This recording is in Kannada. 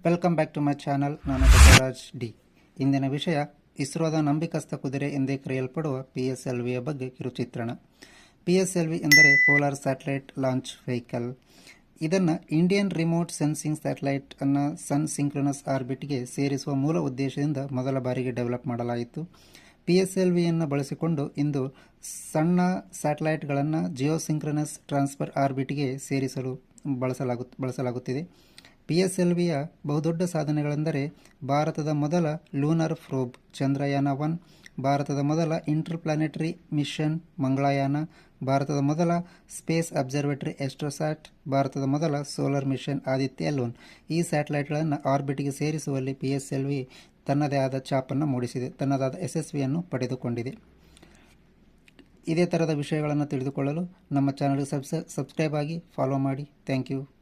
Welcome back to my channel. ನಾನು ಬಸವರಾಜ್ ಡಿ. ಇಂದಿನ ವಿಷಯ ಇಸ್ರೋದ ನಂಬಿಕಸ್ಥ ಕುದುರೆ ಎಂದೇ ಕರೆಯಲ್ಪಡುವ PSLVಯ ಬಗ್ಗೆ ಕಿರುಚಿತ್ರಣ. PSLV ಎಂದರೆ ಪೋಲಾರ್ ಸ್ಯಾಟಲೈಟ್ ಲಾಂಚ್ ವೆಹಿಕಲ್. ಇದನ್ನು ಇಂಡಿಯನ್ ರಿಮೋಟ್ ಸೆನ್ಸಿಂಗ್ ಸ್ಯಾಟಲೈಟ್ ಅನ್ನು ಸನ್ ಸಿಂಕ್ರೊನಸ್ ಆರ್ಬಿಟ್ಗೆ ಸೇರಿಸುವ ಮೂಲ ಉದ್ದೇಶದಿಂದ ಮೊದಲ ಬಾರಿಗೆ ಡೆವಲಪ್ ಮಾಡಲಾಯಿತು. PSLVಯನ್ನು ಬಳಸಿಕೊಂಡು ಇಂದು ಸಣ್ಣ ಸ್ಯಾಟಲೈಟ್ಗಳನ್ನು ಜಿಯೋಸಿಂಕ್ರನಸ್ ಟ್ರಾನ್ಸ್ಫರ್ ಆರ್ಬಿಟ್ಗೆ ಸೇರಿಸಲು ಬಳಸಲಾಗುತ್ತಿದೆ. PSLVಯ ಬಹುದೊಡ್ಡ ಸಾಧನೆಗಳೆಂದರೆ ಭಾರತದ ಮೊದಲ ಲೂನರ್ ಪ್ರೋಬ್ ಚಂದ್ರಯಾನ-1, ಭಾರತದ ಮೊದಲ ಇಂಟರ್ಪ್ಲಾನೆಟರಿ ಮಿಷನ್ ಮಂಗಳಯಾನ, ಭಾರತದ ಮೊದಲ ಸ್ಪೇಸ್ ಅಬ್ಸರ್ವೇಟರಿ ಎಸ್ಟ್ರೋಸ್ಯಾಟ್, ಭಾರತದ ಮೊದಲ ಸೋಲಾರ್ ಮಿಷನ್ ಆದಿತ್ಯ-L1. ಈ ಸ್ಯಾಟಲೈಟ್ಗಳನ್ನು ಆರ್ಬಿಟ್ಗೆ ಸೇರಿಸುವಲ್ಲಿ PSLV ತನ್ನದೇ ಆದ ಛಾಪನ್ನು ಮೂಡಿಸಿದೆ, ತನ್ನದಾದ ಯಶಸ್ವಿಯನ್ನು ಪಡೆದುಕೊಂಡಿದೆ. ಇದೇ ಥರದ ವಿಷಯಗಳನ್ನು ತಿಳಿದುಕೊಳ್ಳಲು ನಮ್ಮ ಚಾನಲ್ಗೆ ಸಬ್ಸ್ಕ್ರೈಬ್ ಆಗಿ ಫಾಲೋ ಮಾಡಿ. Thank you.